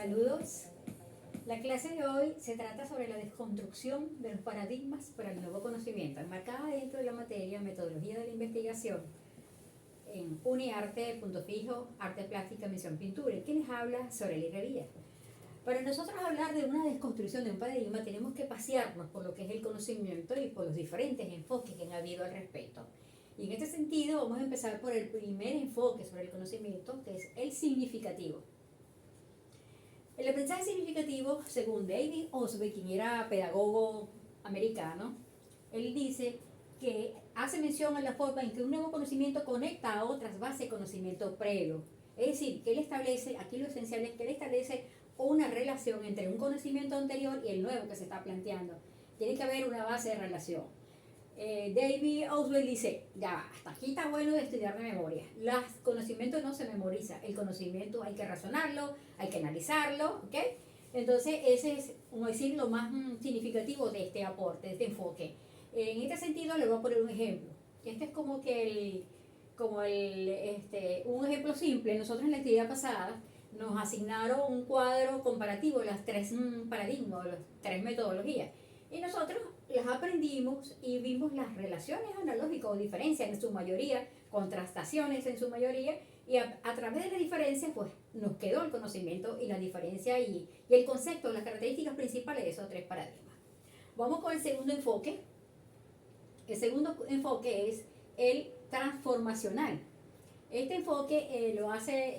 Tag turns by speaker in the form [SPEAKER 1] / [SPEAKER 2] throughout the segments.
[SPEAKER 1] Saludos. La clase de hoy se trata sobre la desconstrucción de los paradigmas para el nuevo conocimiento, enmarcada dentro de la materia Metodología de la Investigación en Uniarte, Punto Fijo, Arte Plástica, Misión Pintura. ¿Quién les habla? Sorely Revilla. Para nosotros hablar de una desconstrucción de un paradigma tenemos que pasearnos por lo que es el conocimiento y por los diferentes enfoques que han habido al respecto. Y en este sentido vamos a empezar por el primer enfoque sobre el conocimiento, que es el significativo. El aprendizaje significativo, según David Osby, quien era pedagogo americano, él dice que hace mención a la forma en que un nuevo conocimiento conecta a otras bases de conocimiento previo. Es decir, que él establece, aquí lo esencial es que él establece una relación entre un conocimiento anterior y el nuevo que se está planteando. Tiene que haber una base de relación. David Oswald dice, ya, hasta aquí está bueno de estudiar de memoria. Los conocimientos no se memoriza, el conocimiento hay que razonarlo, hay que analizarlo, ¿ok? Entonces ese es, como decir, lo más significativo de este aporte, de este enfoque. En este sentido le voy a poner un ejemplo. Este es como que un ejemplo simple. Nosotros en la actividad pasada nos asignaron un cuadro comparativo de las tres paradigmas, de las tres metodologías. Y nosotros las aprendimos y vimos las relaciones analógicas o diferencias en su mayoría, contrastaciones en su mayoría, y a través de la diferencia pues nos quedó el conocimiento y la diferencia y el concepto, las características principales de esos tres paradigmas. Vamos con el segundo enfoque. El segundo enfoque es el transformacional. Este enfoque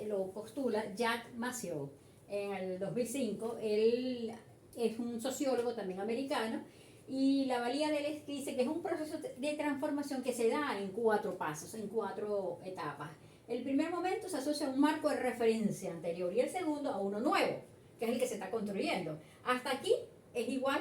[SPEAKER 1] lo postula Jack Massieu en el 2005. Él es un sociólogo también americano y la valía de él es que dice que es un proceso de transformación que se da en 4 pasos, en 4 etapas. El primer momento se asocia a un marco de referencia anterior y el segundo a uno nuevo, que es el que se está construyendo. Hasta aquí es igual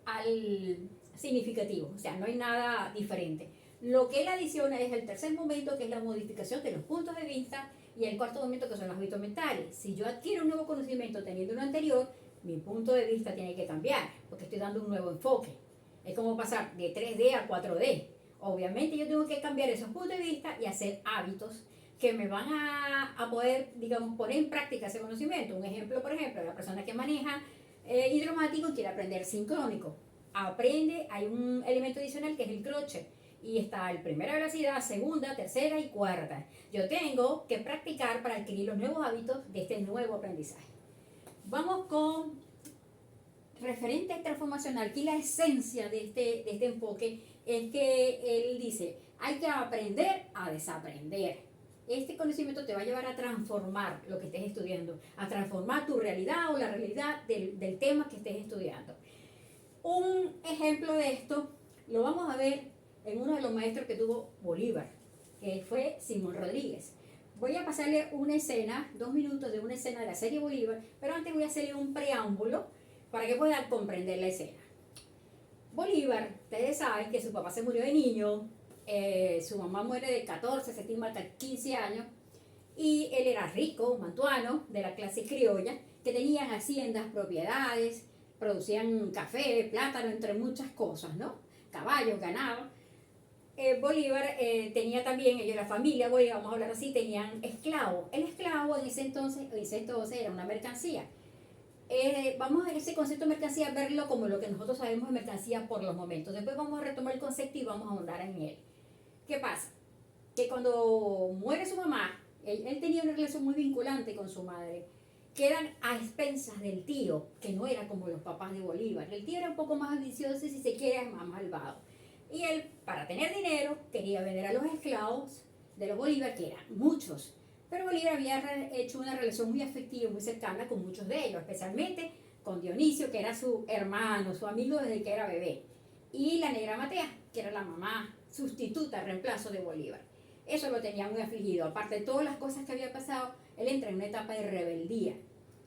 [SPEAKER 1] al significativo, o sea, no hay nada diferente. Lo que él adiciona es el tercer momento, que es la modificación de los puntos de vista, y el cuarto momento, que son los hábitos mentales. Si yo adquiero un nuevo conocimiento teniendo uno anterior, mi punto de vista tiene que cambiar, porque estoy dando un nuevo enfoque. Es como pasar de 3D a 4D. Obviamente yo tengo que cambiar esos puntos de vista y hacer hábitos que me van a poder, digamos, poner en práctica ese conocimiento. Un ejemplo, por ejemplo, la persona que maneja hidromático quiere aprender sincrónico. Aprende, hay un elemento adicional que es el crochet. Y está el primera velocidad, segunda, tercera y cuarta. Yo tengo que practicar para adquirir los nuevos hábitos de este nuevo aprendizaje. Vamos con referente transformacional. Aquí la esencia de este enfoque es que él dice, hay que aprender a desaprender. Este conocimiento te va a llevar a transformar lo que estés estudiando, a transformar tu realidad o la realidad del tema que estés estudiando. Un ejemplo de esto lo vamos a ver en uno de los maestros que tuvo Bolívar, que fue Simón Rodríguez. Voy a pasarle una escena, 2 minutos de una escena de la serie Bolívar, pero antes voy a hacerle un preámbulo para que puedan comprender la escena. Bolívar, ustedes saben que su papá se murió de niño, su mamá muere de 14, se estima hasta 15 años, y él era rico, mantuano, de la clase criolla, que tenían haciendas, propiedades, producían café, plátano, entre muchas cosas, ¿no? Caballos, ganado. Bolívar tenía también, ellos, la familia Bolívar, vamos a hablar así, tenían esclavos. El esclavo en ese entonces era una mercancía. Vamos a ese concepto de mercancía, verlo como lo que nosotros sabemos de mercancía por los momentos. Después vamos a retomar el concepto y vamos a ahondar en él. ¿Qué pasa? Que cuando muere su mamá, él tenía una relación muy vinculante con su madre, quedan a expensas del tío, que no era como los papás de Bolívar. El tío era un poco más ambicioso y, si se quiere, más malvado. Y él, para tener dinero, quería vender a los esclavos de los Bolívar, que eran muchos. Pero Bolívar había hecho una relación muy afectiva, muy cercana con muchos de ellos, especialmente con Dionisio, que era su hermano, su amigo desde que era bebé. Y la negra Matea, que era la mamá sustituta, reemplazo de Bolívar. Eso lo tenía muy afligido. Aparte de todas las cosas que había pasado, él entra en una etapa de rebeldía.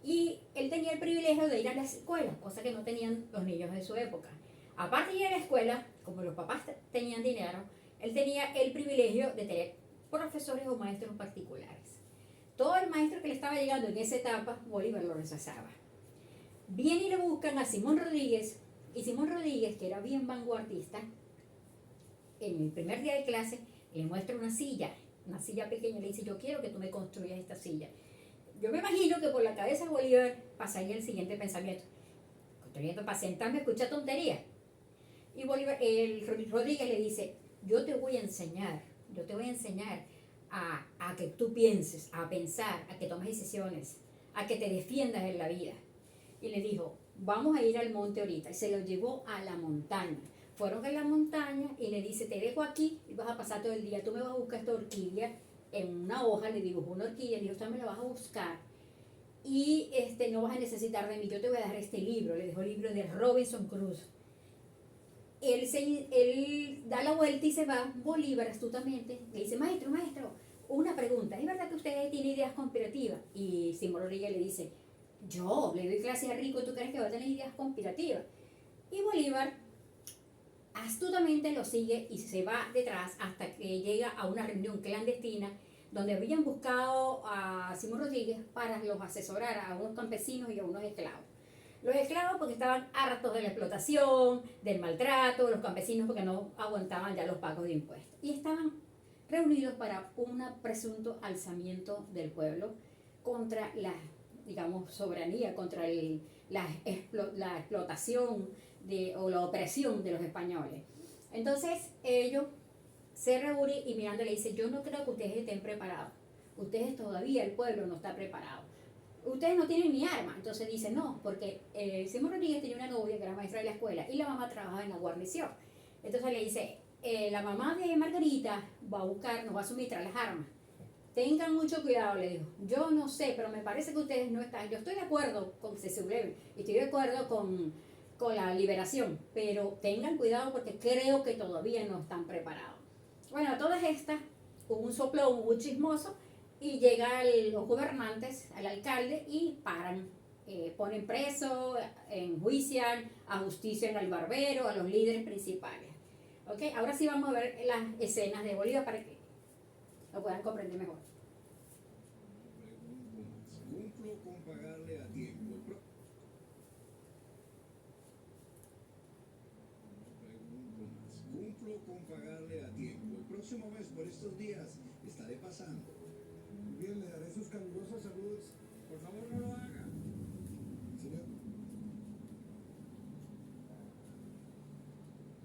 [SPEAKER 1] Y él tenía el privilegio de ir a la escuela, cosa que no tenían los niños de su época. Aparte de ir a la escuela, como los papás tenían dinero, él tenía el privilegio de tener profesores o maestros particulares. Todo el maestro que le estaba llegando en esa etapa, Bolívar lo rechazaba. Vienen y le buscan a Simón Rodríguez, y Simón Rodríguez, que era bien vanguardista, en el primer día de clase le muestra una silla pequeña, le dice, yo quiero que tú me construyas esta silla. Yo me imagino que por la cabeza de Bolívar pasaría el siguiente pensamiento. Estoy viendo para sentarme a escuchar tonterías. Y Bolívar, Rodríguez le dice, yo te voy a enseñar a que tú pienses, a pensar, a que tomes decisiones, a que te defiendas en la vida. Y le dijo, vamos a ir al monte ahorita. Y se lo llevó a la montaña. Fueron a la montaña y le dice, te dejo aquí y vas a pasar todo el día. Tú me vas a buscar esta orquídea en una hoja, le dibujó una orquídea, le dijo, usted me la vas a buscar y no vas a necesitar de mí, yo te voy a dar este libro, le dejó el libro de Robinson Crusoe. Él da la vuelta y se va. Bolívar astutamente le dice, maestro, una pregunta, ¿es verdad que usted tiene ideas conspirativas? Y Simón Rodríguez le dice, yo le doy clase a Rico, ¿tú crees que va a tener ideas conspirativas? Y Bolívar astutamente lo sigue y se va detrás hasta que llega a una reunión clandestina donde habían buscado a Simón Rodríguez para los asesorar a unos campesinos y a unos esclavos. Los esclavos porque estaban hartos de la explotación, del maltrato, los campesinos porque no aguantaban ya los pagos de impuestos. Y estaban reunidos para un presunto alzamiento del pueblo contra la, digamos, soberanía, contra la explotación o la opresión de los españoles. Entonces ellos se reúnen y Miranda le dice, yo no creo que ustedes estén preparados. Ustedes todavía, el pueblo no está preparado. Ustedes no tienen ni arma. Entonces dice, no, porque Simón Rodríguez tenía una novia que era maestra de la escuela y la mamá trabajaba en la guarnición. Entonces le dice, la mamá de Margarita va a buscar, nos va a suministrar las armas. Tengan mucho cuidado, le dijo. Yo no sé, pero me parece que ustedes no están. Yo estoy de acuerdo con que se subleven y estoy de acuerdo con la liberación, pero tengan cuidado porque creo que todavía no están preparados. Bueno, a todas estas, hubo un soplón, hubo un chismoso, y llegan los gobernantes, al alcalde, y paran, ponen preso, enjuician, ajustician al barbero, a los líderes principales. ¿Okay? Ahora sí vamos a ver las escenas de Bolívar para que lo puedan comprender mejor.
[SPEAKER 2] Cumplo con pagarle a tiempo. Cumplo con pagarle a tiempo. El próximo mes, por estos días, estaré pasando. Bien, le daré sus calurosas saludos. Por favor, no lo haga. Señor.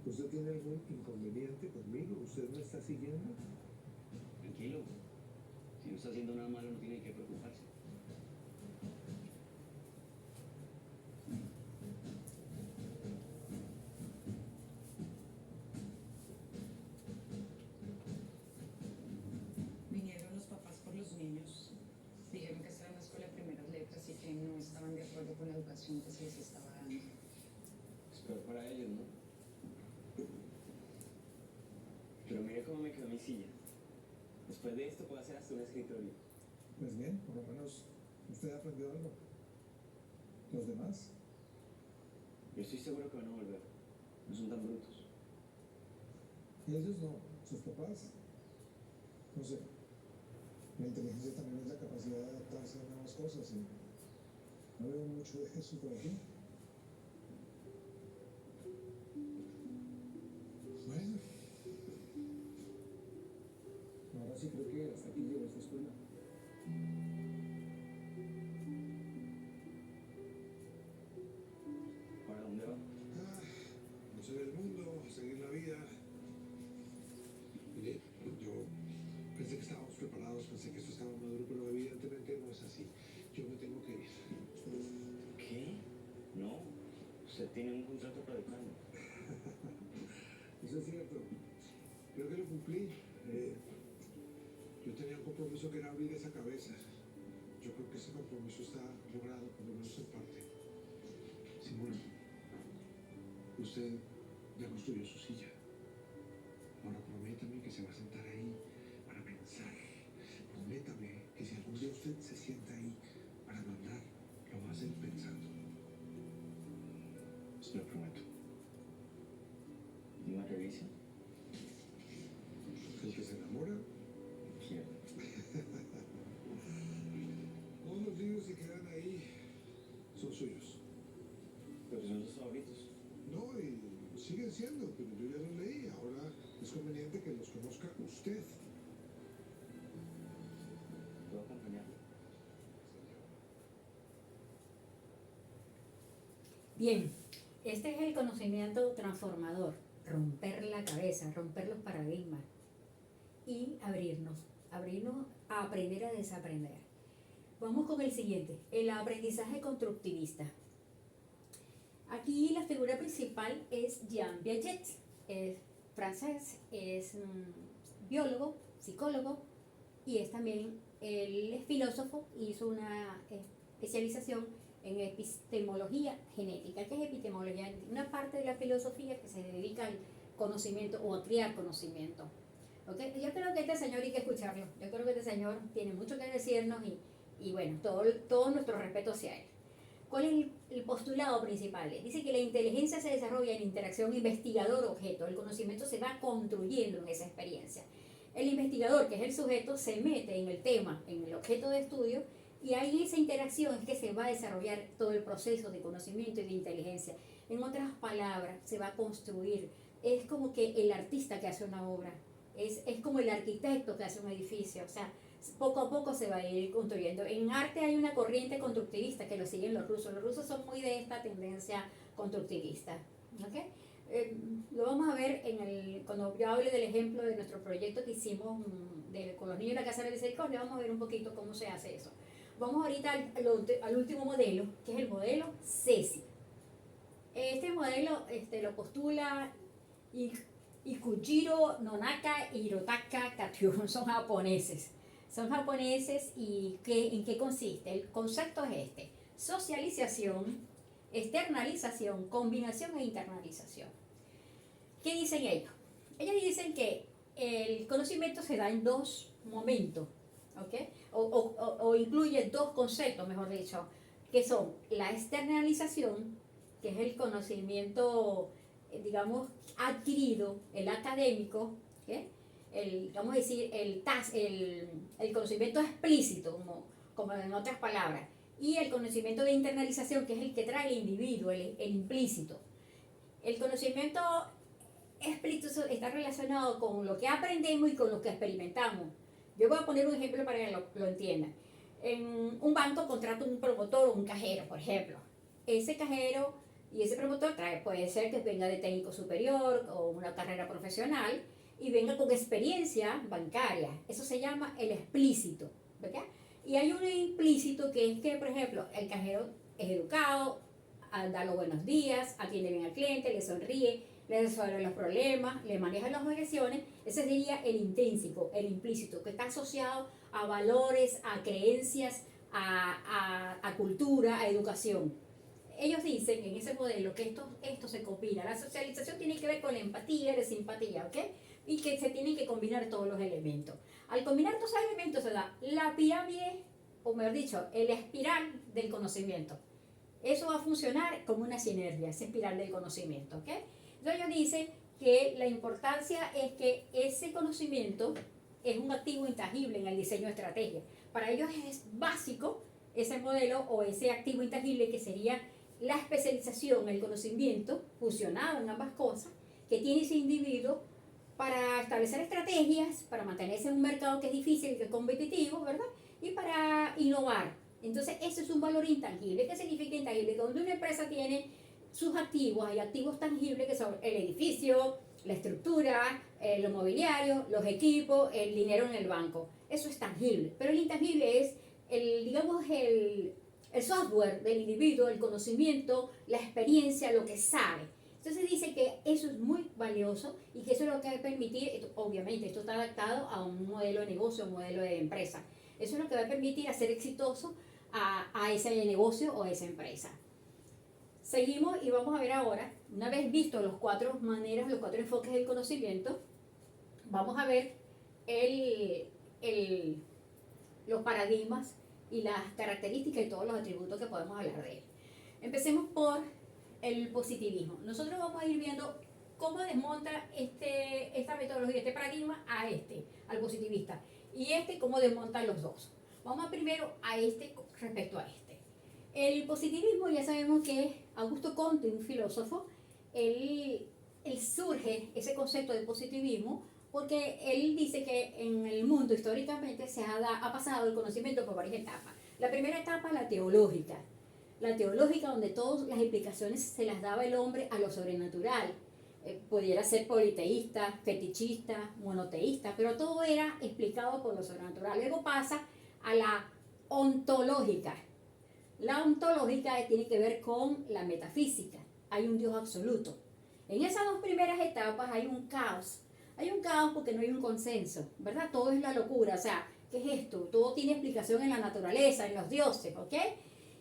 [SPEAKER 2] ¿Usted tiene algún inconveniente conmigo? ¿Usted me está siguiendo?
[SPEAKER 3] Tranquilo. Si no está haciendo nada malo, no tiene que preocuparse.
[SPEAKER 4] Vinieron los papás por los niños. Dijeron que esta era una escuela de primeras letras y que no estaban de acuerdo con la educación que se les estaba dando.
[SPEAKER 3] Es peor para ellos, ¿no? Pero mire cómo me quedó mi silla. Después de esto puedo hacer hasta un escritorio.
[SPEAKER 2] Pues bien, por lo menos usted aprendió algo. ¿Los demás?
[SPEAKER 3] Yo estoy seguro que van a volver. No son tan brutos.
[SPEAKER 2] ¿Y ellos no? ¿Sus papás? No sé. La inteligencia también es la capacidad de adaptarse a nuevas cosas y no veo mucho de eso por aquí. Bueno. Ahora sí creo que hasta aquí llegó esta escuela.
[SPEAKER 3] ¿Para dónde va?
[SPEAKER 2] Conocer el mundo, seguir la vida. Mire, yo pensé que estábamos preparados, pensé que esto estaba maduro, pero evidentemente no es así. Yo me tengo que ir.
[SPEAKER 3] ¿Qué? No. Usted tiene un contrato para educarme.
[SPEAKER 2] Eso es cierto. Creo que lo cumplí. Yo tenía un compromiso que era abrir esa cabeza. Yo creo que ese compromiso está logrado, por lo menos en parte. Simón, usted ya construyó su silla. Ahora prométame que se va a sentar ahí para pensar. Prométame que si algún día usted se sienta ahí para mandar, lo va a hacer pensando.
[SPEAKER 3] Se lo prometo. ¿Y una revisa?
[SPEAKER 2] El que se enamora,
[SPEAKER 3] Quiero.
[SPEAKER 2] todos los libros que quedan ahí son suyos.
[SPEAKER 3] Pero son sus favoritos.
[SPEAKER 2] No, y siguen siendo, pero yo ya los leí. Ahora es conveniente que los conozca usted.
[SPEAKER 3] ¿Puedo acompañarlo?
[SPEAKER 1] Bien, este es el conocimiento transformador, romper la cabeza, romper los paradigmas y abrirnos a aprender a desaprender. Vamos con el siguiente, el aprendizaje constructivista. Aquí la figura principal es Jean Piaget, es francés, es biólogo, psicólogo y es también, él es filósofo, hizo una especialización en epistemología genética. ¿Qué es epistemología? Una parte de la filosofía que se dedica al conocimiento o a crear conocimiento. ¿Okay? Yo creo que este señor hay que escucharlo. Yo creo que este señor tiene mucho que decirnos y bueno, todo nuestro respeto hacia él. ¿Cuál es el postulado principal? Dice que la inteligencia se desarrolla en interacción investigador-objeto. El conocimiento se va construyendo en esa experiencia. El investigador, que es el sujeto, se mete en el tema, en el objeto de estudio, y ahí esa interacción es que se va a desarrollar todo el proceso de conocimiento y de inteligencia. En otras palabras, se va a construir. Es como que el artista que hace una obra, es como el arquitecto que hace un edificio, o sea, poco a poco se va a ir construyendo. En arte hay una corriente constructivista que lo siguen los rusos son muy de esta tendencia constructivista. ¿Okay? Lo vamos a ver cuando yo hable del ejemplo de nuestro proyecto que hicimos con los niños de la Casa de la Misericordia, vamos a ver un poquito cómo se hace eso. Vamos ahorita al último modelo, que es el modelo CESI. Este modelo lo postula Ikujiro Nonaka y Hirotaka Katsuo, son japoneses. ¿Y en qué consiste? El concepto es este: socialización, externalización, combinación e internalización. ¿Qué dicen ellos? Ellos dicen que el conocimiento se da en dos momentos, ¿ok? O incluye dos conceptos, mejor dicho, que son la externalización, que es el conocimiento, digamos, adquirido, el académico, ¿okay? Vamos a decir, el conocimiento explícito, como en otras palabras, y el conocimiento de internalización, que es el que trae el individuo, el implícito. El conocimiento explícito está relacionado con lo que aprendemos y con lo que experimentamos. Yo voy a poner un ejemplo para que lo entiendan. En un banco contrata un promotor o un cajero, por ejemplo. Ese cajero y ese promotor puede ser que venga de técnico superior o una carrera profesional y venga con experiencia bancaria. Eso se llama el explícito, ¿verdad? Y hay un implícito que es que, por ejemplo, el cajero es educado, da los buenos días, atiende bien al cliente, le sonríe, le resuelve los problemas, le maneja las objeciones. Ese sería el intrínseco, el implícito, que está asociado a valores, a creencias, a cultura, a educación. Ellos dicen en ese modelo que esto se combina. La socialización tiene que ver con la empatía, la simpatía, ¿ok? Y que se tienen que combinar todos los elementos. Al combinar todos los elementos se da la pirámide, o mejor dicho, el espiral del conocimiento. Eso va a funcionar como una sinergia, esa espiral del conocimiento, ¿ok? Entonces ellos dicen que la importancia es que ese conocimiento es un activo intangible en el diseño de estrategia. Para ellos es básico ese modelo o ese activo intangible que sería la especialización, el conocimiento fusionado en ambas cosas que tiene ese individuo para establecer estrategias, para mantenerse en un mercado que es difícil y que es competitivo, ¿verdad? Y para innovar. Entonces, eso es un valor intangible. ¿Qué significa intangible? Donde una empresa tiene sus activos, hay activos tangibles que son el edificio, la estructura, lo mobiliario, los equipos, el dinero en el banco. Eso es tangible. Pero el intangible es, digamos, el software del individuo, el conocimiento, la experiencia, lo que sabe. Entonces dice que eso es muy valioso y que eso es lo que va a permitir, obviamente esto está adaptado a un modelo de negocio, un modelo de empresa. Eso es lo que va a permitir hacer exitoso a ese negocio o a esa empresa. Seguimos y vamos a ver ahora, una vez visto los cuatro enfoques del conocimiento, vamos a ver los paradigmas y las características y todos los atributos que podemos hablar de él. Empecemos por el positivismo. Nosotros vamos a ir viendo cómo desmonta esta metodología, este paradigma al positivista, y cómo desmonta los dos. Vamos primero a respecto a este. El positivismo, ya sabemos que Augusto Comte, un filósofo, él surge ese concepto de positivismo porque él dice que en el mundo históricamente ha pasado el conocimiento por varias etapas. La primera etapa, la teológica. la teológica, donde todas las explicaciones se las daba el hombre a lo sobrenatural. Pudiera ser politeísta, fetichista, monoteísta, pero todo era explicado por lo sobrenatural. Luego pasa a la ontológica. La ontológica tiene que ver con la metafísica. Hay un Dios absoluto. En esas dos primeras etapas hay un caos. Hay un caos porque no hay un consenso, ¿verdad? Todo es la locura. O sea, ¿qué es esto? Todo tiene explicación en la naturaleza, en los dioses, ¿ok?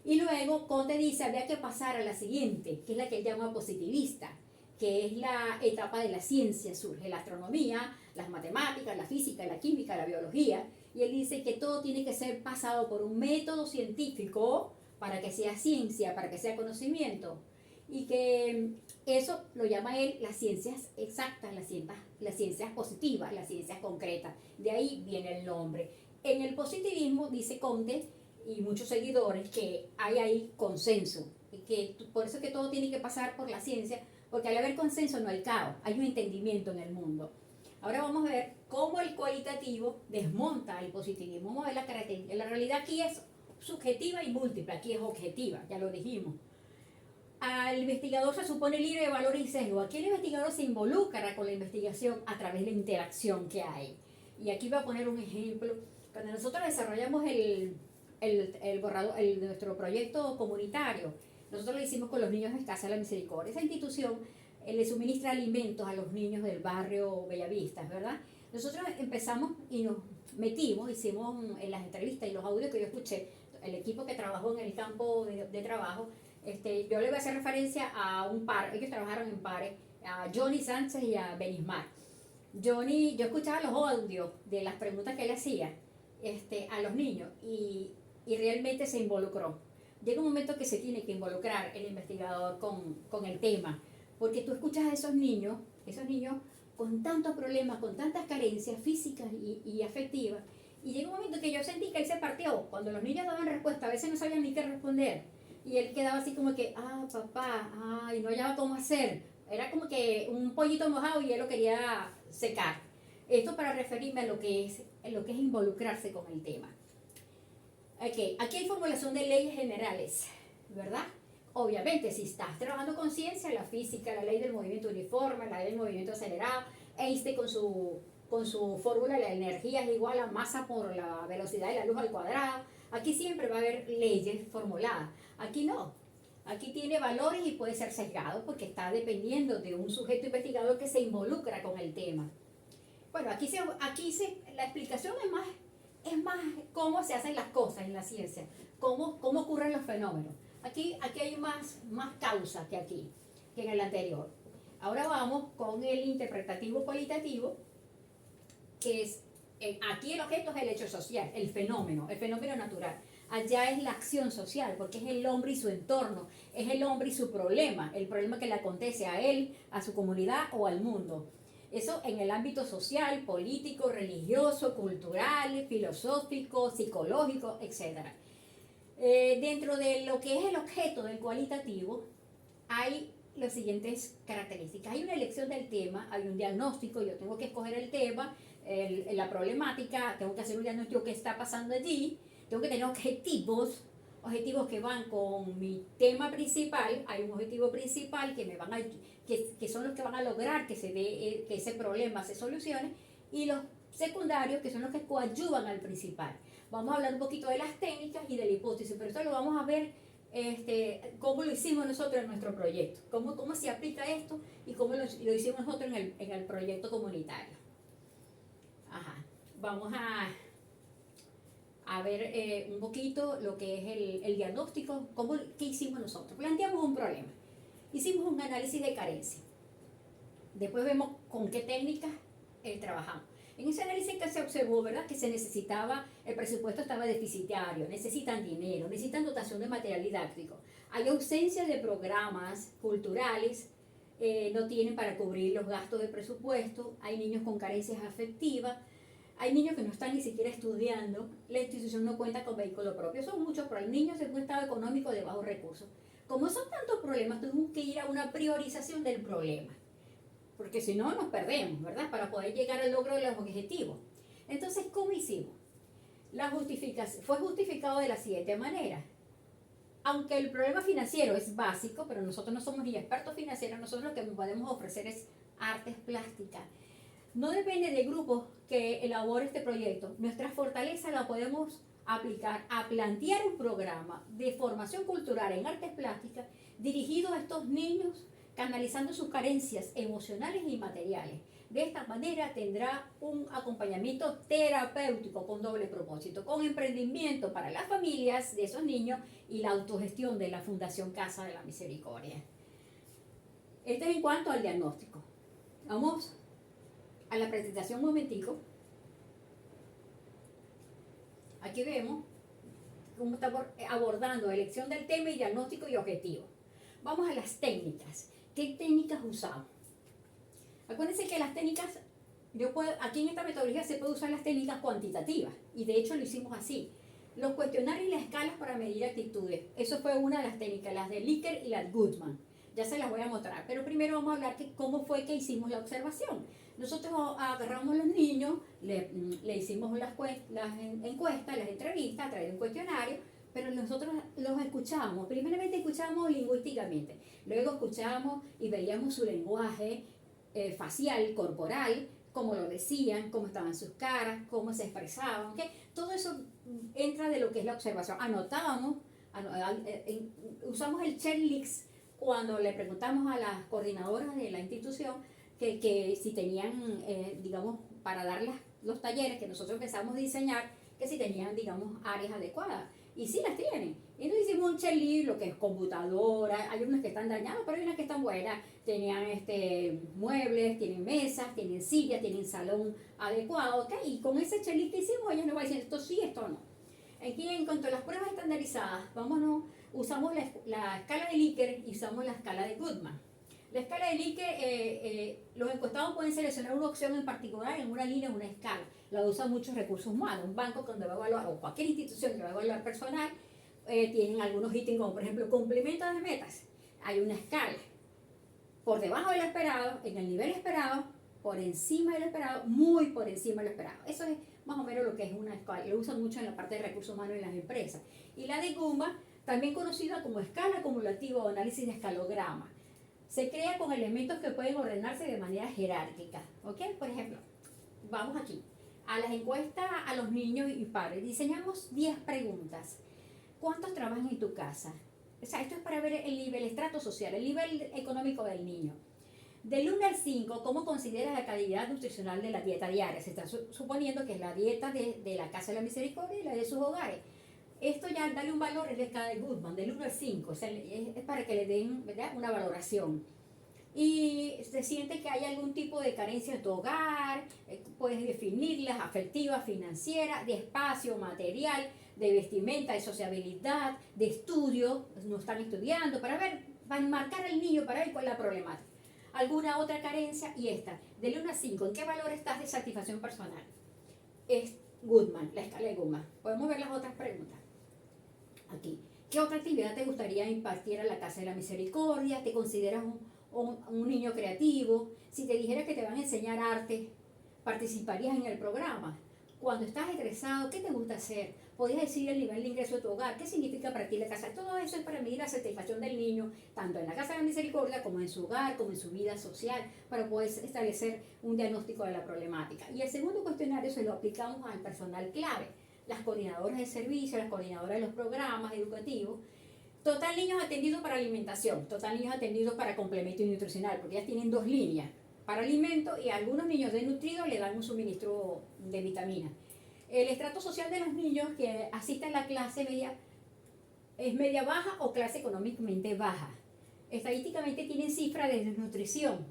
[SPEAKER 1] Y luego Comte dice, había que pasar a la siguiente, que es la que él llama positivista, que es la etapa de la ciencia. Surge la astronomía, las matemáticas, la física, la química, la biología. Y él dice que todo tiene que ser pasado por un método científico para que sea ciencia, para que sea conocimiento. Y que eso lo llama él las ciencias exactas, las ciencias positivas, las ciencias concretas. De ahí viene el nombre. En el positivismo, dice Comte y muchos seguidores, que hay ahí consenso. Que por eso es que todo tiene que pasar por la ciencia, porque al haber consenso no hay caos, hay un entendimiento en el mundo. Ahora vamos a ver cómo el cualitativo desmonta el positivismo. Vamos a ver la característica. La realidad aquí es subjetiva y múltiple, aquí es objetiva, ya lo dijimos. Al investigador se supone libre de valores y sesgo. Aquí el investigador se involucra con la investigación a través de la interacción que hay. Y aquí voy a poner un ejemplo. Cuando nosotros desarrollamos nuestro proyecto comunitario, nosotros lo hicimos con los niños de Casa de la Misericordia. Esa institución le suministra alimentos a los niños del barrio Bellavista, ¿verdad? Nosotros empezamos y nos metimos, hicimos en las entrevistas y los audios que yo escuché, el equipo que trabajó en el campo de trabajo, yo le voy a hacer referencia a un par, ellos trabajaron en pares, a Johnny Sánchez y a Benismar. Johnny, yo escuchaba los audios de las preguntas que él hacía a los niños y realmente se involucró. Llega un momento que se tiene que involucrar el investigador con el tema, porque tú escuchas a esos niños con tantos problemas, con tantas carencias físicas y afectivas, y llega un momento que yo sentí que él se partió. Cuando los niños daban respuesta, a veces no sabían ni qué responder, y él quedaba así como que, papá, y no hallaba cómo hacer. Era como que un pollito mojado y él lo quería secar. Esto para referirme a lo que es involucrarse con el tema. Okay. Aquí hay formulación de leyes generales, ¿verdad? Obviamente, si estás trabajando con ciencia, la física, la ley del movimiento uniforme, la ley del movimiento acelerado, Einstein con su fórmula, la energía es igual a masa por la velocidad de la luz al cuadrado. Aquí siempre va a haber leyes formuladas. Aquí no. Aquí tiene valores y puede ser sesgado porque está dependiendo de un sujeto investigador que se involucra con el tema. Bueno, la explicación es más cómo se hacen las cosas en la ciencia, cómo ocurren los fenómenos. Aquí hay más causa que en el anterior. Ahora vamos con el interpretativo cualitativo, que es, aquí el objeto es el hecho social, el fenómeno natural. Allá es la acción social, porque es el hombre y su entorno, es el hombre y su problema, el problema que le acontece a él, a su comunidad o al mundo. Eso en el ámbito social, político, religioso, cultural, filosófico, psicológico, etc. Dentro de lo que es el objeto del cualitativo, hay las siguientes características. Hay una elección del tema, hay un diagnóstico, yo tengo que escoger el tema, la problemática, tengo que hacer un diagnóstico que está pasando allí, tengo que tener objetivos que van con mi tema principal. Hay un objetivo principal que son los que van a lograr que ese problema se solucione, y los secundarios que son los que coadyuvan al principal. Vamos a hablar un poquito de las técnicas y de la hipótesis, pero esto lo vamos a ver cómo lo hicimos nosotros en nuestro proyecto, cómo se aplica esto y cómo lo hicimos nosotros en el proyecto comunitario. Vamos a ver un poquito lo que es el diagnóstico, qué hicimos nosotros. Planteamos un problema, hicimos un análisis de carencia, después vemos con qué técnicas trabajamos. En ese análisis que se observó, ¿verdad?, que el presupuesto estaba deficitario, necesitan dinero, necesitan dotación de material didáctico, hay ausencia de programas culturales, no tienen para cubrir los gastos del presupuesto, hay niños con carencias afectivas, hay niños que no están ni siquiera estudiando, la institución no cuenta con vehículo propio. Son muchos problemas, niños en un estado económico de bajos recursos. Como son tantos problemas, tuvimos que ir a una priorización del problema, porque si no nos perdemos, ¿verdad?, para poder llegar al logro de los objetivos. Entonces, ¿cómo hicimos? La justificación fue justificado de la siguiente manera. aunque el problema financiero es básico, pero nosotros no somos ni expertos financieros, nosotros lo que podemos ofrecer es artes plásticas. No depende del grupo que elabore este proyecto. Nuestra fortaleza la podemos aplicar a plantear un programa de formación cultural en artes plásticas dirigido a estos niños, canalizando sus carencias emocionales y materiales. De esta manera tendrá un acompañamiento terapéutico con doble propósito, con emprendimiento para las familias de esos niños y la autogestión de la Fundación Casa de la Misericordia. Este es en cuanto al diagnóstico. Vamos a la presentación un momentico. Aquí vemos cómo estamos abordando elección del tema y diagnóstico y objetivo. Vamos a las técnicas. ¿Qué técnicas usamos? Acuérdense que las técnicas, aquí en esta metodología se puede usar las técnicas cuantitativas y de hecho lo hicimos así. Los cuestionarios y las escalas para medir actitudes. Eso fue una de las técnicas, las de Likert y las de Goodman. Ya se las voy a mostrar, pero primero vamos a hablar de cómo fue que hicimos la observación. Nosotros agarramos a los niños, le hicimos las encuestas, las entrevistas a través de un cuestionario, pero nosotros los escuchábamos. Primeramente escuchábamos lingüísticamente, luego escuchábamos y veíamos su lenguaje facial, corporal, cómo lo decían, cómo estaban sus caras, cómo se expresaban, ¿okay? Todo eso entra de lo que es la observación. Anotábamos, usamos el checklist cuando le preguntamos a las coordinadoras de la institución que si tenían, digamos, para dar los talleres que nosotros empezamos a diseñar, que si tenían, digamos, áreas adecuadas. Y sí las tienen. Y nos hicimos un checklist, lo que es computadora, hay unas que están dañadas, pero hay unas que están buenas. Tenían muebles, tienen mesas, tienen sillas, tienen salón adecuado, ¿ok? Y con ese checklist que hicimos, ellos nos van diciendo esto sí, esto no. Aquí, en cuanto a las pruebas estandarizadas, usamos la escala de Likert y usamos la escala de Goodman. La escala de Likert, los encuestados pueden seleccionar una opción en particular en una línea o una escala. La usan muchos recursos humanos. Un banco cuando va a evaluar, o cualquier institución que va a evaluar personal, tienen algunos ítems como, por ejemplo, cumplimiento de metas. Hay una escala. Por debajo de lo esperado, en el nivel esperado, por encima de lo esperado, muy por encima de lo esperado. Eso es más o menos lo que es una escala. Lo usan mucho en la parte de recursos humanos en las empresas. Y la de Goodman, también conocida como escala acumulativa o análisis de escalograma. Se crea con elementos que pueden ordenarse de manera jerárquica. ¿Ok? Por ejemplo, vamos aquí. A las encuestas a los niños y padres. Diseñamos 10 preguntas. ¿Cuántos trabajan en tu casa? O sea, esto es para ver el nivel, el estrato social, el nivel económico del niño. Del 1 al 5, ¿cómo consideras la calidad nutricional de la dieta diaria? Se está suponiendo que es la dieta de la Casa de la Misericordia y la de sus hogares. Esto ya, darle un valor es la escala de Goodman, del 1 al 5, o sea, es para que le den, ¿verdad?, una valoración. Y se siente que hay algún tipo de carencia en tu hogar, puedes definirlas: afectiva, financiera, de espacio, material, de vestimenta, de sociabilidad, de estudio, no están estudiando, para enmarcar al niño, para ver cuál es la problemática. ¿Alguna otra carencia? Y esta, del 1 al 5, ¿en qué valor estás de satisfacción personal? Es Goodman, la escala de Goodman. Podemos ver las otras preguntas. Aquí, ¿qué otra actividad te gustaría impartir a la Casa de la Misericordia? ¿Te consideras un niño creativo? Si te dijera que te van a enseñar arte, ¿participarías en el programa? Cuando estás estresado, ¿qué te gusta hacer? ¿Podrías decir el nivel de ingreso de tu hogar? ¿Qué significa para ti la casa? Todo eso es para medir la satisfacción del niño, tanto en la Casa de la Misericordia como en su hogar, como en su vida social, para poder establecer un diagnóstico de la problemática. Y el segundo cuestionario se lo aplicamos al personal clave, las coordinadoras de servicio, las coordinadoras de los programas educativos. Total niños atendidos para alimentación, total niños atendidos para complemento nutricional, porque ellas tienen 2 líneas, para alimento, y a algunos niños desnutridos le dan un suministro de vitaminas. El estrato social de los niños que asisten a la clase media es media baja o clase económicamente baja. Estadísticamente tienen cifras de desnutrición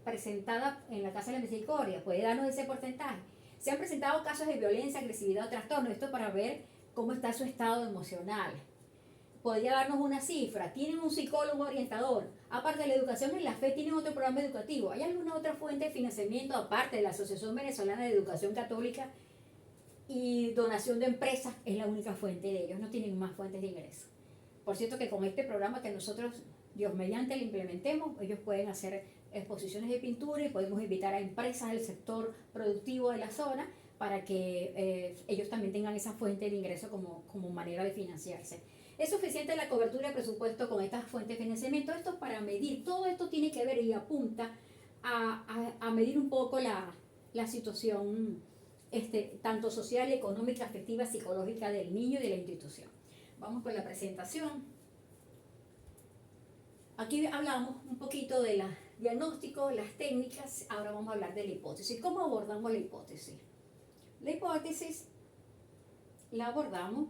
[SPEAKER 1] presentada en la Casa de la Misericordia, puede darnos ese porcentaje. Se han presentado casos de violencia, agresividad o trastorno, esto para ver cómo está su estado emocional. Podría darnos una cifra. Tienen un psicólogo orientador. Aparte de la educación en la fe, tienen otro programa educativo. ¿Hay alguna otra fuente de financiamiento aparte de la Asociación Venezolana de Educación Católica y donación de empresas? Es la única fuente de ellos. No tienen más fuentes de ingreso. Por cierto que con este programa que nosotros, Dios mediante, lo implementemos, ellos pueden hacer exposiciones de pintura y podemos invitar a empresas del sector productivo de la zona para que ellos también tengan esa fuente de ingreso como manera de financiarse. ¿Es suficiente la cobertura de presupuesto con estas fuentes de financiamiento? Esto es para medir, todo esto tiene que ver y apunta a medir un poco la situación tanto social, económica, afectiva, psicológica del niño y de la institución. Vamos con la presentación. Aquí hablamos un poquito de los diagnósticos, las técnicas, ahora vamos a hablar de la hipótesis. ¿Cómo abordamos la hipótesis? La hipótesis la abordamos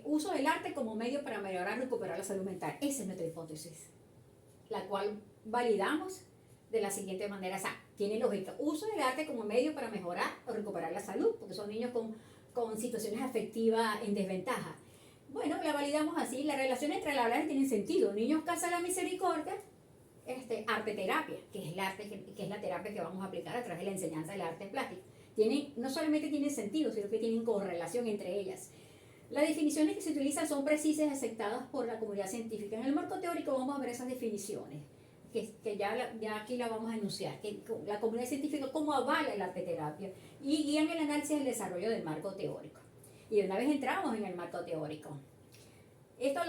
[SPEAKER 1] uso del arte como medio para mejorar y recuperar la salud mental. Esa es nuestra hipótesis, la cual validamos de la siguiente manera. O sea, tiene lógica. Uso del arte como medio para mejorar o recuperar la salud, porque son niños con situaciones afectivas en desventaja. Bueno, la validamos así. La relación entre las palabras tiene sentido. Niños Casa la Misericordia, arte terapia, que es la terapia que vamos a aplicar a través de la enseñanza del arte plástico. No solamente tienen sentido, sino que tienen correlación entre ellas. Las definiciones que se utilizan son precisas y aceptadas por la comunidad científica. En el marco teórico vamos a ver esas definiciones, que ya aquí la vamos a enunciar, que la comunidad científica cómo avala el arte terapia y guían el análisis del desarrollo del marco teórico. Y una vez entramos en el marco teórico, esta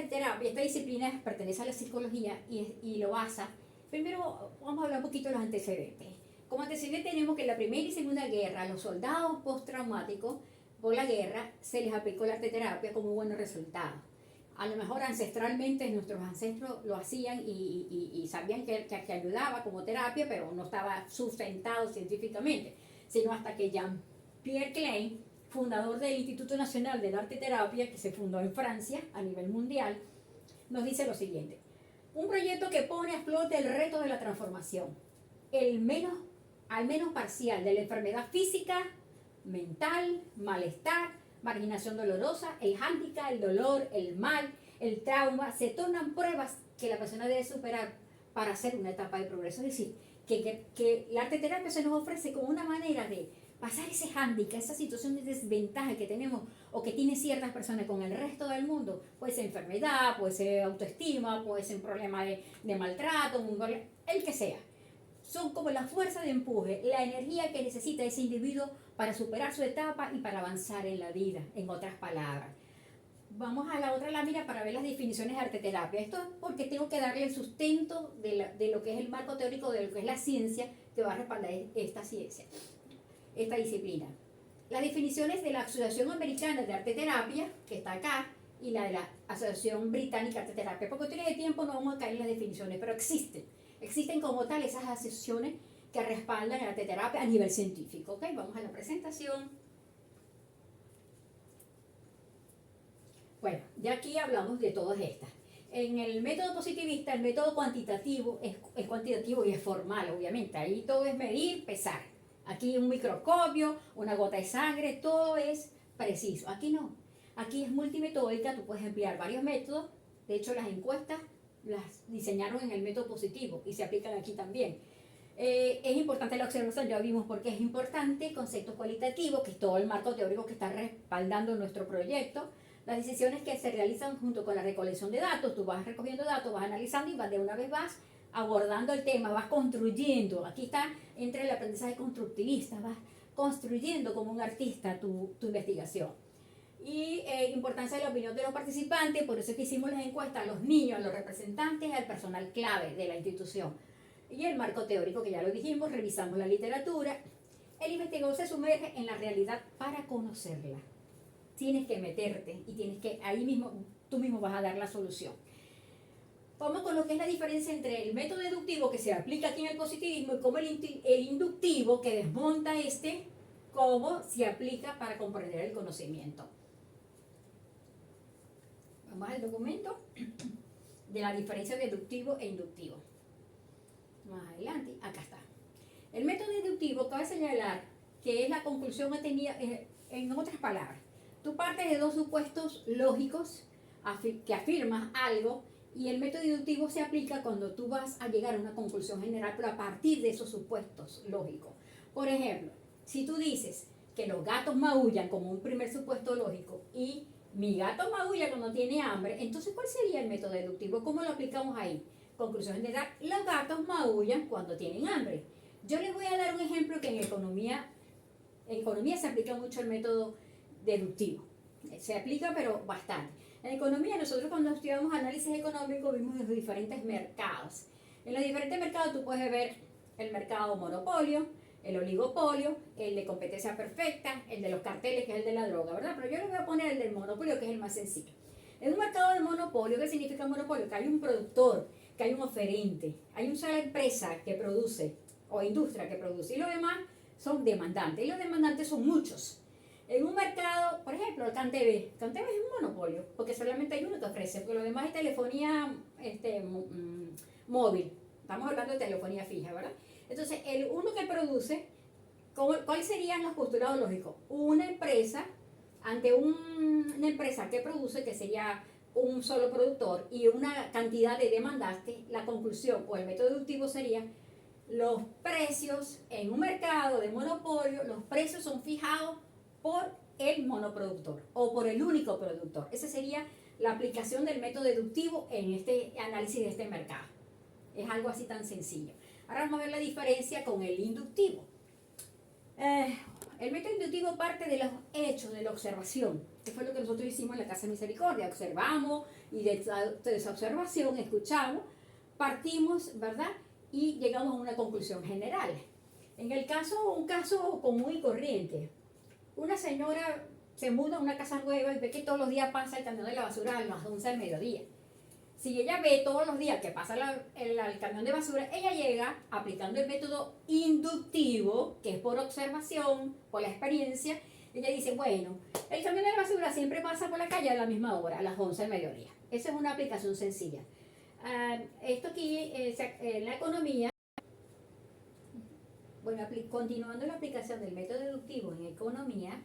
[SPEAKER 1] terapia, esta disciplina pertenece a la psicología y lo basa. Primero vamos a hablar un poquito de los antecedentes. Como antecedentes tenemos que en la Primera y Segunda Guerra, los soldados postraumáticos por la guerra se les aplicó la arte terapia con muy buenos resultados. A lo mejor ancestralmente nuestros ancestros lo hacían y sabían que ayudaba como terapia, pero no estaba sustentado científicamente, sino hasta que Jean-Pierre Klein, fundador del Instituto Nacional del Arte Terapia, que se fundó en Francia a nivel mundial, nos dice lo siguiente: un proyecto que pone a flote el reto de la transformación, al menos parcial, de la enfermedad física, mental, malestar, marginación dolorosa, el hándicap, el dolor, el mal, el trauma, se tornan pruebas que la persona debe superar para hacer una etapa de progreso. Es decir, que la arte terapia se nos ofrece como una manera de pasar ese hándicap, esa situación de desventaja que tenemos o que tienen ciertas personas con el resto del mundo. Puede ser enfermedad, puede ser autoestima, puede ser un problema de maltrato, el que sea. Son como la fuerza de empuje, la energía que necesita ese individuo para superar su etapa y para avanzar en la vida, en otras palabras. Vamos a la otra lámina para ver las definiciones de arte terapia. Esto es porque tengo que darle el sustento de lo que es el marco teórico, de lo que es la ciencia que va a respaldar esta ciencia, esta disciplina. Las definiciones de la Asociación Americana de Arte Terapia, que está acá, y la de la Asociación Británica de Arte Terapia. Por cuestiones de tiempo no vamos a caer en las definiciones, pero existen como tal esas asociaciones que respaldan el arte terapia a nivel científico. ¿Okay? Vamos a la presentación. Bueno, ya aquí hablamos de todas estas. En el método positivista, el método cuantitativo es cuantitativo y es formal, obviamente. Ahí todo es medir, pesar. Aquí un microscopio, una gota de sangre, todo es preciso. Aquí no. Aquí es multimetódica, tú puedes emplear varios métodos. De hecho, las encuestas las diseñaron en el método positivo y se aplican aquí también. Es importante la observación, ya vimos por qué es importante, conceptos cualitativos, que es todo el marco teórico que está respaldando nuestro proyecto, las decisiones que se realizan junto con la recolección de datos, tú vas recogiendo datos, vas analizando y de una vez vas abordando el tema, vas construyendo, aquí está entre el aprendizaje constructivista, vas construyendo como un artista tu investigación. Y importancia de la opinión de los participantes, por eso es que hicimos las encuestas a los niños, a los representantes, al personal clave de la institución. Y el marco teórico, que ya lo dijimos, revisamos la literatura. El investigador se sumerge en la realidad para conocerla. Tienes que meterte y ahí mismo, tú mismo vas a dar la solución. Vamos con lo que es la diferencia entre el método deductivo que se aplica aquí en el positivismo y como el inductivo que desmonta cómo se aplica para comprender el conocimiento. Vamos al documento de la diferencia de deductivo e inductivo. Más adelante, acá está. El método deductivo cabe señalar que es la conclusión obtenida, en otras palabras, tú partes de dos supuestos lógicos que afirmas algo y el método deductivo se aplica cuando tú vas a llegar a una conclusión general, pero a partir de esos supuestos lógicos. Por ejemplo, si tú dices que los gatos maullan como un primer supuesto lógico y mi gato maulla cuando tiene hambre, entonces ¿cuál sería el método deductivo? ¿Cómo lo aplicamos ahí? Conclusión general, los gatos maullan cuando tienen hambre. Yo les voy a dar un ejemplo que en economía En economía se aplica mucho el método deductivo. Se aplica, pero bastante. En economía, nosotros cuando estudiamos análisis económico vimos los diferentes mercados. En los diferentes mercados tú puedes ver el mercado monopolio, el oligopolio, el de competencia perfecta, el de los carteles, que es el de la droga, ¿verdad? Pero yo le voy a poner el del monopolio, que es el más sencillo. En un mercado de monopolio, ¿qué significa monopolio? Que hay un productor, que hay un oferente, hay una sola empresa que produce, o industria que produce, y los demás son demandantes, y los demandantes son muchos. En un mercado, por ejemplo, el CanTV. CanTV es un monopolio, porque solamente hay uno que ofrece, porque lo demás es telefonía móvil. Estamos hablando de telefonía fija, ¿verdad? Entonces, el uno que produce, ¿cuáles serían los postulados lógicos? Una empresa, ante una empresa que produce, que sería un solo productor, y una cantidad de demandantes, la conclusión o el método deductivo sería los precios en un mercado de monopolio, los precios son fijados por el monoproductor o por el único productor. Esa sería la aplicación del método deductivo en este análisis de este mercado. Es algo así tan sencillo. Ahora vamos a ver la diferencia con el inductivo. El método inductivo parte de los hechos, de la observación, que fue lo que nosotros hicimos en la Casa de Misericordia. Observamos y de esa observación escuchamos, partimos, ¿verdad? Y llegamos a una conclusión general. En el caso, un caso común y corriente, una señora se muda a una casa nueva y ve que todos los días pasa el camión de la basura a las 11 del mediodía. Si ella ve todos los días que pasa el camión de basura, ella llega aplicando el método inductivo, que es por observación, por la experiencia. Ella dice, bueno, el camión de la basura siempre pasa por la calle a la misma hora, a las 11 del mediodía. Esa es una aplicación sencilla. Esto aquí, en la economía, bueno, continuando la aplicación del método deductivo en economía,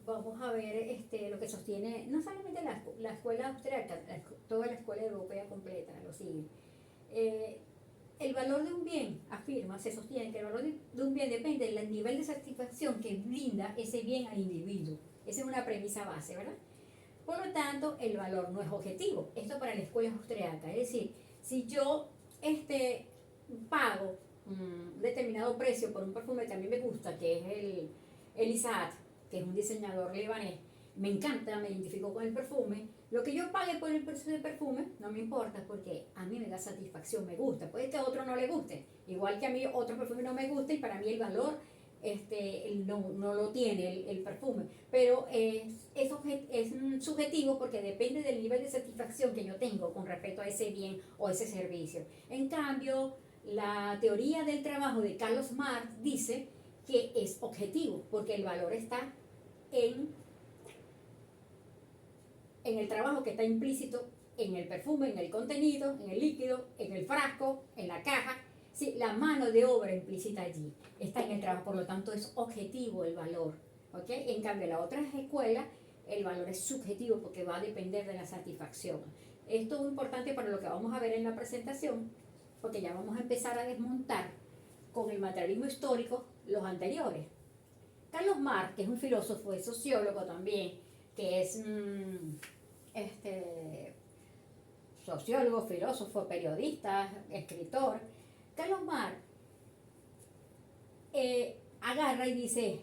[SPEAKER 1] vamos a ver lo que sostiene no solamente la escuela austríaca, toda la escuela europea completa lo sigue. El valor de un bien, afirma, se sostiene que el valor de un bien depende del nivel de satisfacción que brinda ese bien al individuo. Esa es una premisa base, ¿verdad? Por lo tanto, el valor no es objetivo. Esto para la escuela austríaca. Es decir, si yo pago un determinado precio por un perfume que a mí me gusta, que es el Isaac, que es un diseñador libanés, me encanta, me identifico con el perfume, lo que yo pague por el precio del perfume no me importa porque a mí me da satisfacción, me gusta, puede que a otro no le guste, igual que a mí otro perfume no me gusta y para mí el valor no lo tiene el perfume, pero es subjetivo porque depende del nivel de satisfacción que yo tengo con respecto a ese bien o ese servicio. En cambio, la teoría del trabajo de Carlos Marx dice que es objetivo porque el valor está en el trabajo que está implícito en el perfume, en el contenido, en el líquido, en el frasco, en la caja. Sí, la mano de obra implícita allí está en el trabajo, por lo tanto es objetivo el valor, ¿ok? En cambio, en la otra escuela el valor es subjetivo porque va a depender de la satisfacción. Esto es muy importante para lo que vamos a ver en la presentación, porque ya vamos a empezar a desmontar con el materialismo histórico los anteriores. Carlos Marx, que es un filósofo, es sociólogo también, que es sociólogo, filósofo, periodista, escritor. Carlos Marx agarra y dice,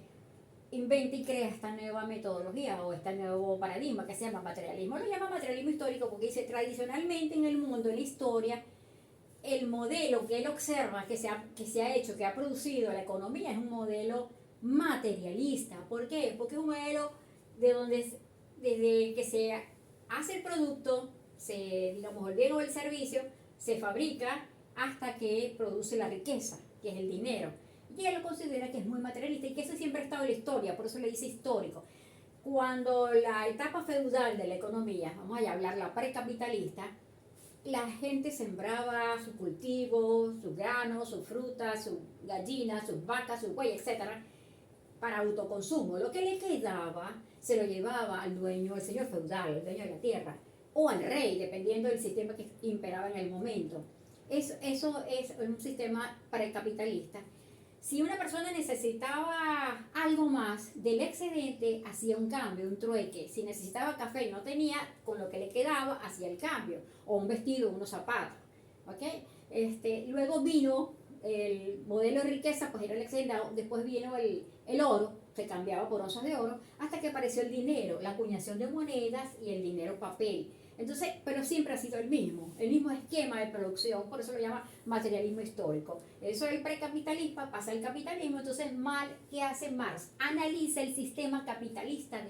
[SPEAKER 1] inventa y crea esta nueva metodología o este nuevo paradigma que se llama materialismo. Lo llama materialismo histórico porque dice, tradicionalmente en el mundo, en la historia, el modelo que él observa, que se ha hecho, que ha producido la economía, es un modelo materialista. ¿Por qué? Porque es un modelo desde que se hace el producto, digamos, el bien o el servicio, se fabrica hasta que produce la riqueza, que es el dinero. Y él lo considera que es muy materialista y que eso siempre ha estado en la historia, por eso le dice histórico. Cuando la etapa feudal de la economía, vamos a hablar la precapitalista, la gente sembraba su cultivo, sus granos, sus frutas, sus gallinas, sus vacas, sus bueyes, etc., para autoconsumo. Lo que le quedaba se lo llevaba al dueño, el señor feudal, el dueño de la tierra, o al rey, dependiendo del sistema que imperaba en el momento. Eso es un sistema precapitalista. Si una persona necesitaba algo más del excedente, hacía un cambio, un trueque. Si necesitaba café y no tenía, con lo que le quedaba, hacía el cambio. O un vestido, unos zapatos. ¿Okay? Luego vino el modelo de riqueza pues era el hacendado, después vino el oro, se cambiaba por onzas de oro, hasta que apareció el dinero, la acuñación de monedas y el dinero papel. Entonces, pero siempre ha sido el mismo esquema de producción, por eso lo llama materialismo histórico. Eso es el precapitalismo, pasa el capitalismo, entonces ¿qué hace Marx? Analiza el sistema capitalista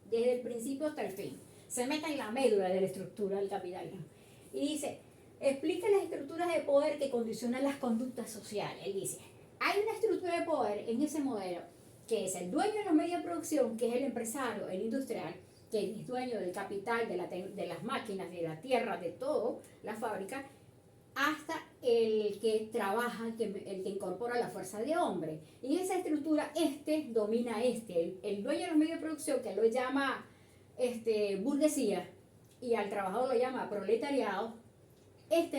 [SPEAKER 1] desde el principio hasta el fin. Se mete en la médula de la estructura del capitalismo. Y dice, explica las estructuras de poder que condicionan las conductas sociales. Él dice, hay una estructura de poder en ese modelo, que es el dueño de los medios de producción, que es el empresario, el industrial, que es dueño del capital, de las máquinas, de la tierra, de todo, la fábrica, hasta el que trabaja, el que incorpora la fuerza de hombre. Y esa estructura, domina el dueño de los medios de producción, que lo llama burguesía, y al trabajador lo llama proletariado,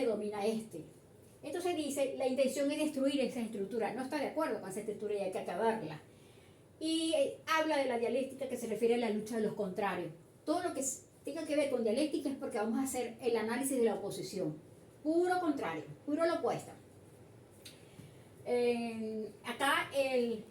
[SPEAKER 1] domina . Entonces dice, la intención es destruir esa estructura. No está de acuerdo con esa estructura y hay que acabarla. Y habla de la dialéctica, que se refiere a la lucha de los contrarios. Todo lo que tenga que ver con dialéctica es porque vamos a hacer el análisis de la oposición. Puro contrario, puro lo opuesto. Acá el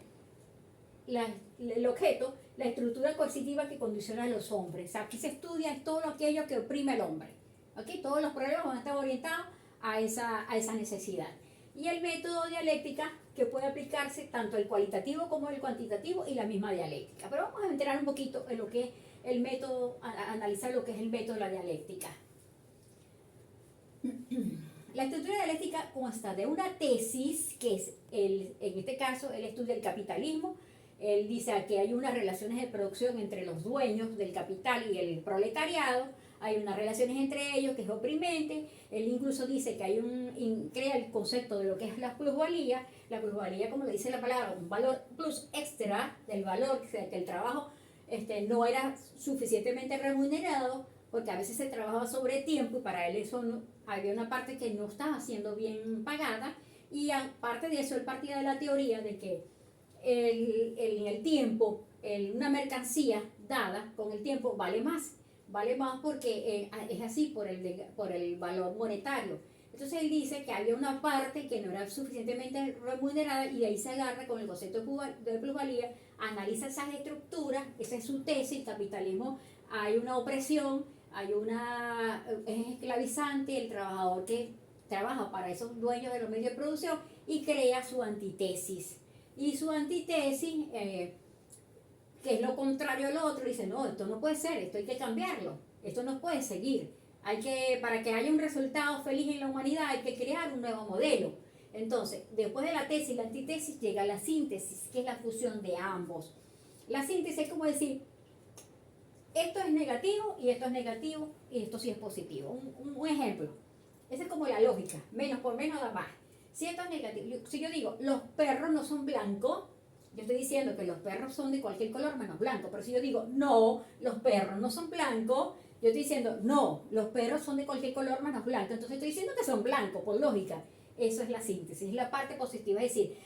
[SPEAKER 1] objeto, la estructura coercitiva que condiciona a los hombres. O sea, aquí se estudia todo aquello que oprime al hombre. ¿Okay? Todos los problemas van a estar orientados a esa necesidad. Y el método dialéctica, que puede aplicarse tanto el cualitativo como el cuantitativo y la misma dialéctica. Pero vamos a entrar un poquito en lo que es el método, a analizar lo que es el método de la dialéctica. La estructura dialéctica consta de una tesis, que es, en este caso, él estudia el capitalismo. Él dice que hay unas relaciones de producción entre los dueños del capital y el proletariado. Hay unas relaciones entre ellos que es oprimente. Él incluso dice que crea el concepto de lo que es la plusvalía. La plusvalía, como le dice la palabra, un valor plus extra del valor, que el trabajo no era suficientemente remunerado, porque a veces se trabajaba sobre tiempo y para él había una parte que no estaba siendo bien pagada. Y aparte de eso, él partía de la teoría de que en el tiempo, una mercancía dada con el tiempo vale más porque es así por el valor monetario. Entonces él dice que había una parte que no era suficientemente remunerada y de ahí se agarra con el concepto de plusvalía, analiza esas estructuras, esa es su tesis. El capitalismo, hay una opresión, es esclavizante, el trabajador que trabaja para esos dueños de los medios de producción, y crea su antítesis. Y su antítesis, que es lo contrario al otro, dice, no, esto no puede ser, esto hay que cambiarlo, esto no puede seguir. Para que haya un resultado feliz en la humanidad, hay que crear un nuevo modelo. Entonces, después de la tesis y la antítesis, llega la síntesis, que es la fusión de ambos. La síntesis es como decir, esto es negativo y esto es negativo y esto sí es positivo. Un ejemplo, esa es como la lógica, menos por menos da más. Si esto es negativo, si yo digo, los perros no son blancos, yo estoy diciendo que los perros son de cualquier color menos blanco. Pero si yo digo, no, los perros no son blancos, yo estoy diciendo, no, los perros son de cualquier color menos blanco. Entonces estoy diciendo que son blancos, por lógica. Eso es la síntesis, es la parte positiva. Es decir,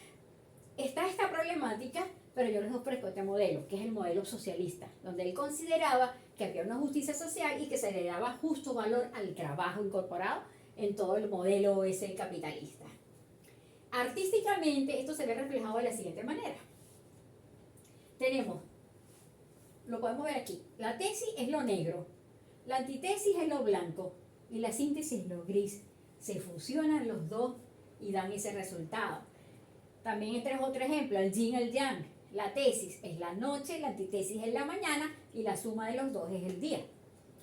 [SPEAKER 1] está esta problemática, pero yo les ofrezco este modelo, que es el modelo socialista, donde él consideraba que había una justicia social y que se le daba justo valor al trabajo incorporado en todo el modelo ese capitalista. Artísticamente, esto se ve reflejado de la siguiente manera. Lo podemos ver aquí, la tesis es lo negro, la antítesis es lo blanco y la síntesis es lo gris. Se fusionan los dos y dan ese resultado. También este es otro ejemplo, el yin y el yang. La tesis es la noche, la antítesis es la mañana y la suma de los dos es el día.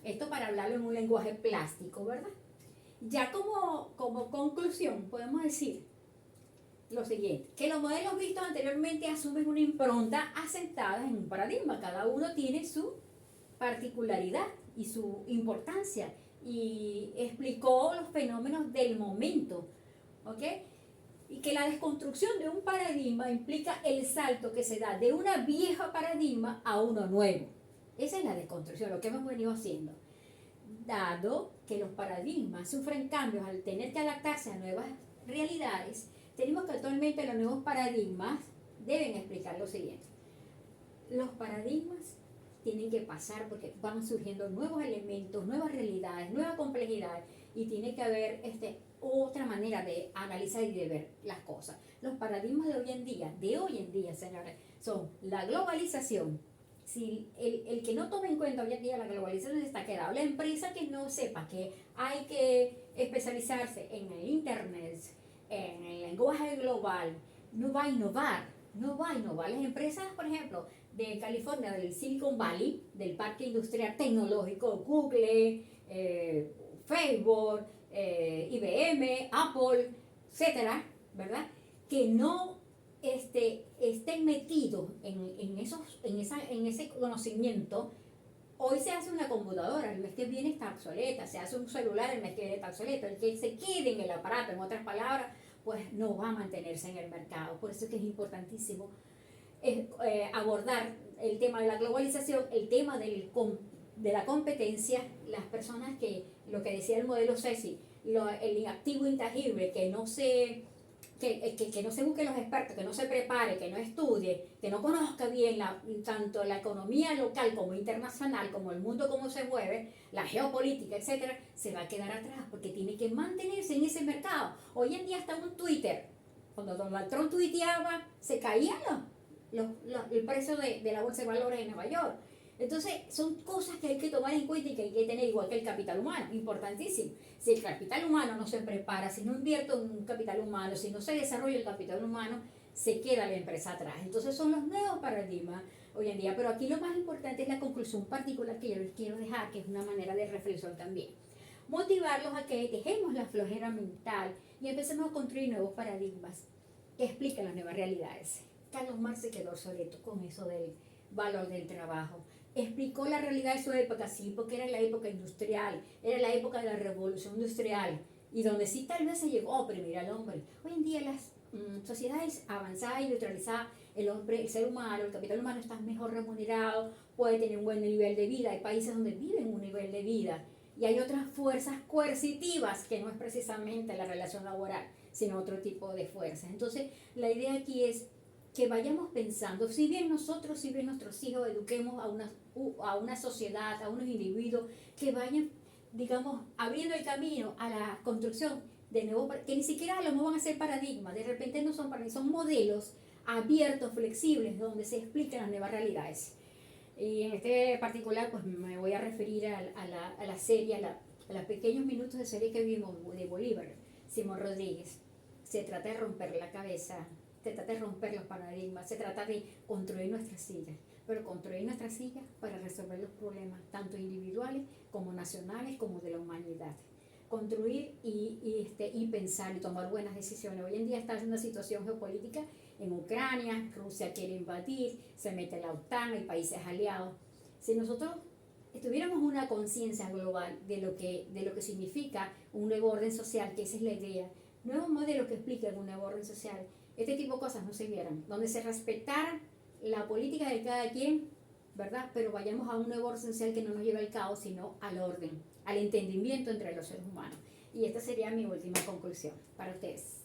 [SPEAKER 1] Esto para hablarlo en un lenguaje plástico, ¿verdad? Ya como conclusión podemos decir lo siguiente, que los modelos vistos anteriormente asumen una impronta asentada en un paradigma. Cada uno tiene su particularidad y su importancia y explicó los fenómenos del momento, ¿ok? Y que la desconstrucción de un paradigma implica el salto que se da de una vieja paradigma a uno nuevo. Esa es la desconstrucción, lo que hemos venido haciendo. Dado que los paradigmas sufren cambios al tener que adaptarse a nuevas realidades, tenemos que actualmente los nuevos paradigmas deben explicar lo siguiente. Los paradigmas tienen que pasar porque van surgiendo nuevos elementos, nuevas realidades, nuevas complejidades, y tiene que haber otra manera de analizar y de ver las cosas. Los paradigmas de hoy en día, señores, son la globalización. Si el que no tome en cuenta hoy en día la globalización está quedado. La empresa que no sepa que hay que especializarse en el internet, en el lenguaje global, no va a innovar, no va a innovar. Las empresas, por ejemplo, de California, del Silicon Valley, del parque industrial tecnológico, Google, Facebook, IBM, Apple, etcétera, ¿verdad? Que no estén metidos en ese conocimiento. Hoy se hace una computadora, el mes que viene está obsoleta, se hace un celular, el mes que viene está obsoleto. El que se quede en el aparato, en otras palabras, pues no va a mantenerse en el mercado. Por eso es que es importantísimo abordar el tema de la globalización, el tema de la competencia, las personas que, lo que decía el modelo CECI, el inactivo intangible, que no se busque los expertos, que no se prepare, que no estudie, que no conozca bien tanto la economía local como internacional, como el mundo cómo se mueve, la geopolítica, etcétera, se va a quedar atrás porque tiene que mantenerse en ese mercado. Hoy en día está un Twitter. Cuando Donald Trump tuiteaba, se caían el precio de la bolsa de valores en Nueva York. Entonces, son cosas que hay que tomar en cuenta y que hay que tener, igual que el capital humano, importantísimo. Si el capital humano no se prepara, si no invierto en un capital humano, si no se desarrolla el capital humano, se queda la empresa atrás. Entonces, son los nuevos paradigmas hoy en día. Pero aquí lo más importante es la conclusión particular que yo les quiero dejar, que es una manera de reflexión también. Motivarlos a que dejemos la flojera mental y empecemos a construir nuevos paradigmas que expliquen las nuevas realidades. Carlos Marx se quedó obsoleto con eso del valor del trabajo. Explicó la realidad de su época, sí, porque era la época industrial, era la época de la revolución industrial, y donde sí tal vez se llegó a oprimir al hombre. Hoy en día las sociedades avanzadas y neutralizadas, el hombre, el ser humano, el capital humano está mejor remunerado, puede tener un buen nivel de vida. Hay países donde viven un nivel de vida, y hay otras fuerzas coercitivas que no es precisamente la relación laboral, sino otro tipo de fuerzas. Entonces, la idea aquí es que vayamos pensando, si bien nosotros, si bien nuestros hijos eduquemos a una sociedad, a unos individuos que vayan, digamos, abriendo el camino a la construcción de nuevos, que ni siquiera a lo mejor van a ser paradigmas, de repente no son paradigmas, son modelos abiertos, flexibles, donde se explican las nuevas realidades. Y en este particular, pues me voy a referir a la serie, a los pequeños minutos de serie que vimos de Bolívar, Simón Rodríguez. Se trata de romper la cabeza, se trata de romper los paradigmas, se trata de construir nuestras sillas, pero construir nuestras sillas para resolver los problemas, tanto individuales como nacionales, como de la humanidad. Construir y pensar y tomar buenas decisiones. Hoy en día está en una situación geopolítica en Ucrania, Rusia quiere invadir, se mete la OTAN, hay países aliados. Si nosotros tuviéramos una conciencia global de lo que significa un nuevo orden social, que esa es la idea, nuevos modelos que expliquen un nuevo orden social, este tipo de cosas no se vieran, donde se respetara la política de cada quien, ¿verdad? Pero vayamos a un nuevo orden social que no nos lleve al caos, sino al orden, al entendimiento entre los seres humanos. Y esta sería mi última conclusión para ustedes.